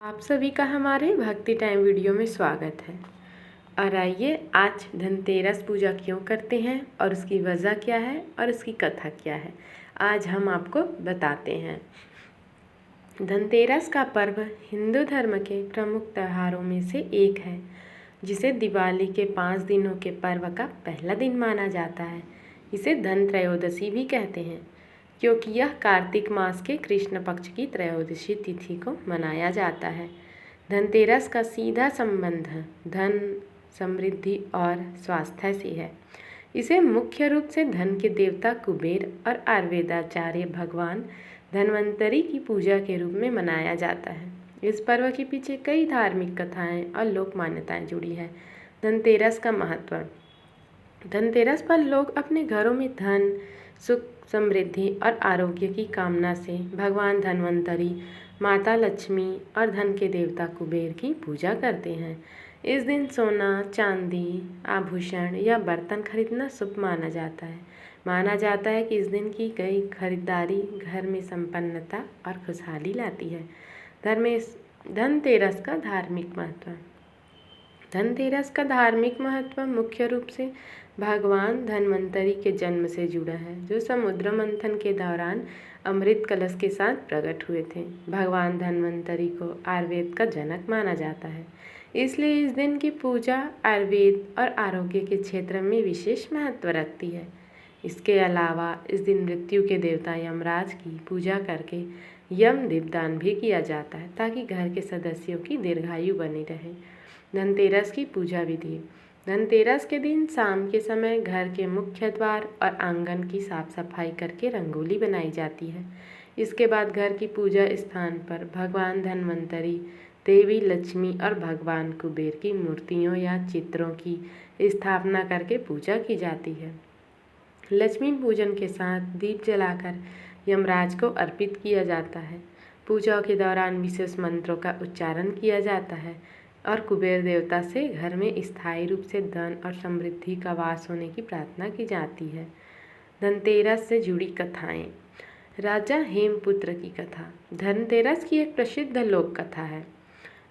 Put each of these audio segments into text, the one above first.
आप सभी का हमारे भक्ति टाइम वीडियो में स्वागत है। और आइए आज धनतेरस पूजा क्यों करते हैं और उसकी वजह क्या है और उसकी कथा क्या है, आज हम आपको बताते हैं। धनतेरस का पर्व हिंदू धर्म के प्रमुख त्योहारों में से एक है, जिसे दिवाली के 5 दिनों के पर्व का पहला दिन माना जाता है। इसे धन त्रयोदशी भी कहते हैं, क्योंकि यह कार्तिक मास के कृष्ण पक्ष की त्रयोदशी तिथि को मनाया जाता है। धनतेरस का सीधा संबंध धन, समृद्धि और स्वास्थ्य से है। इसे मुख्य रूप से धन के देवता कुबेर और आयुर्वेदाचार्य भगवान धन्वंतरी की पूजा के रूप में मनाया जाता है। इस पर्व के पीछे कई धार्मिक कथाएं और लोक मान्यताएं जुड़ी है। धनतेरस का महत्व। धनतेरस पर लोग अपने घरों में धन, सुख, समृद्धि और आरोग्य की कामना से भगवान धन्वंतरी, माता लक्ष्मी और धन के देवता कुबेर की पूजा करते हैं। इस दिन सोना, चांदी, आभूषण या बर्तन खरीदना शुभ माना जाता है। माना जाता है कि इस दिन की गई खरीदारी घर में संपन्नता और खुशहाली लाती है। धनतेरस का धार्मिक महत्व। धनतेरस का धार्मिक महत्व मुख्य रूप से भगवान धन्वंतरी के जन्म से जुड़ा है, जो समुद्र मंथन के दौरान अमृत कलश के साथ प्रकट हुए थे। भगवान धन्वंतरी को आयुर्वेद का जनक माना जाता है, इसलिए इस दिन की पूजा आयुर्वेद और आरोग्य के क्षेत्र में विशेष महत्व रखती है। इसके अलावा इस दिन मृत्यु के देवता यमराज की पूजा करके यम दीपदान भी किया जाता है, ताकि घर के सदस्यों की दीर्घायु बनी रहे। धनतेरस की पूजा विधि। धनतेरस के दिन शाम के समय घर के मुख्य द्वार और आंगन की साफ सफाई करके रंगोली बनाई जाती है। इसके बाद घर की पूजा स्थान पर भगवान धन्वंतरी, देवी लक्ष्मी और भगवान कुबेर की मूर्तियों या चित्रों की स्थापना करके पूजा की जाती है। लक्ष्मी पूजन के साथ दीप जलाकर यमराज को अर्पित किया जाता है। पूजा के दौरान विशेष मंत्रों का उच्चारण किया जाता है और कुबेर देवता से घर में स्थायी रूप से धन और समृद्धि का वास होने की प्रार्थना की जाती है। धनतेरस से जुड़ी कथाएं। राजा हेमपुत्र की कथा। धनतेरस की एक प्रसिद्ध लोक कथा है।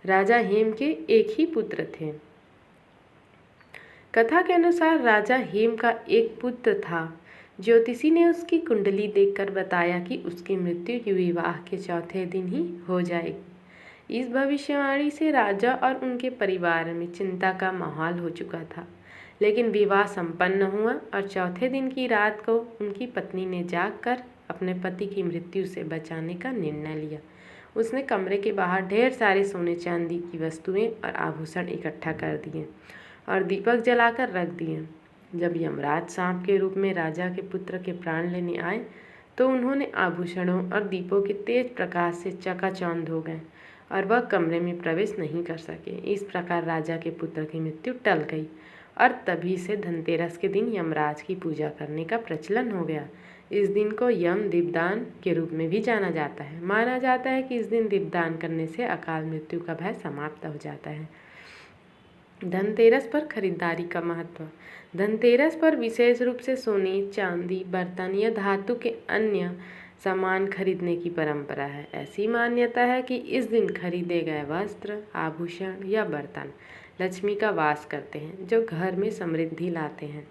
राजा हेम के एक ही पुत्र थे। कथा के अनुसार राजा हेम का एक पुत्र था। ज्योतिषी ने उसकी कुंडली देखकर बताया कि उसकी मृत्यु विवाह के चौथे दिन ही हो जाएगी। इस भविष्यवाणी से राजा और उनके परिवार में चिंता का माहौल हो चुका था, लेकिन विवाह संपन्न हुआ और चौथे दिन की रात को उनकी पत्नी ने जागकर अपने पति की मृत्यु से बचाने का निर्णय लिया। उसने कमरे के बाहर ढेर सारे सोने चांदी की वस्तुएं और आभूषण इकट्ठा कर दिए और दीपक जलाकर रख दिए। जब यमराज सांप के रूप में राजा के पुत्र के प्राण लेने आए, तो उन्होंने आभूषणों और दीपों के तेज प्रकाश से चकाचौंध हो गए और वह कमरे में प्रवेश नहीं कर सके। इस प्रकार राजा के पुत्र की मृत्यु टल गई और तभी से धनतेरस के दिन यमराज की पूजा करने का प्रचलन हो गया। इस दिन को यम दीपदान के रूप में भी जाना जाता है। माना जाता है कि इस दिन दीपदान करने से अकाल मृत्यु का भय समाप्त हो जाता है। धनतेरस पर खरीदारी का महत्व। धनतेरस पर विशेष रूप से सोने, चांदी, बर्तन या धातु के अन्य सामान खरीदने की परंपरा है। ऐसी मान्यता है कि इस दिन खरीदे गए वस्त्र, आभूषण या बर्तन लक्ष्मी का वास करते हैं, जो घर में समृद्धि लाते हैं।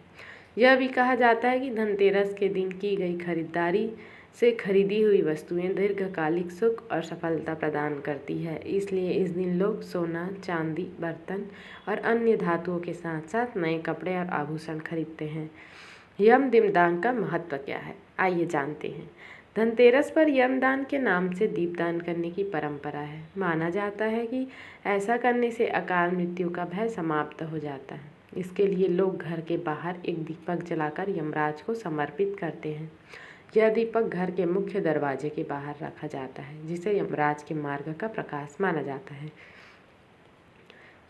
यह भी कहा जाता है कि धनतेरस के दिन की गई खरीदारी से खरीदी हुई वस्तुएं दीर्घकालिक सुख और सफलता प्रदान करती है। इसलिए इस दिन लोग सोना, चांदी, बर्तन और अन्य धातुओं के साथ साथ नए कपड़े और आभूषण खरीदते हैं। यम दीपदान का महत्व क्या है, आइए जानते हैं। धनतेरस पर यमदान के नाम से दीपदान करने की परंपरा है। माना जाता है कि ऐसा करने से अकाल मृत्यु का भय समाप्त हो जाता है। इसके लिए लोग घर के बाहर एक दीपक जलाकर यमराज को समर्पित करते हैं। यह दीपक घर के मुख्य दरवाजे के बाहर रखा जाता है, जिसे यमराज के मार्ग का प्रकाश माना जाता है।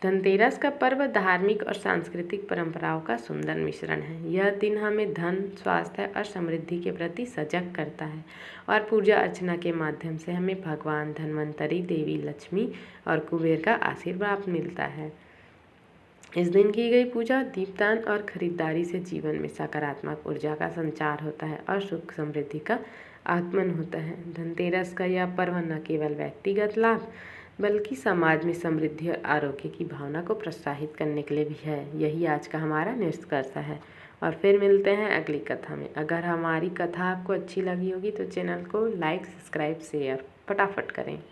धनतेरस का पर्व धार्मिक और सांस्कृतिक परंपराओं का सुंदर मिश्रण है। यह दिन हमें धन, स्वास्थ्य और समृद्धि के प्रति सजग करता है और पूजा अर्चना के माध्यम से हमें भगवान धन्वंतरी, देवी लक्ष्मी और कुबेर का आशीर्वाद मिलता है। इस दिन की गई पूजा, दीपदान और खरीदारी से जीवन में सकारात्मक ऊर्जा का संचार होता है और सुख समृद्धि का आगमन होता है। धनतेरस का यह पर्व न केवल व्यक्तिगत लाभ बल्कि समाज में समृद्धि और आरोग्य की भावना को प्रोत्साहित करने के लिए भी है। यही आज का हमारा निष्कर्ष है। और फिर मिलते हैं अगली कथा में। अगर हमारी कथा आपको अच्छी लगी होगी तो चैनल को लाइक, सब्सक्राइब, शेयर फटाफट करें।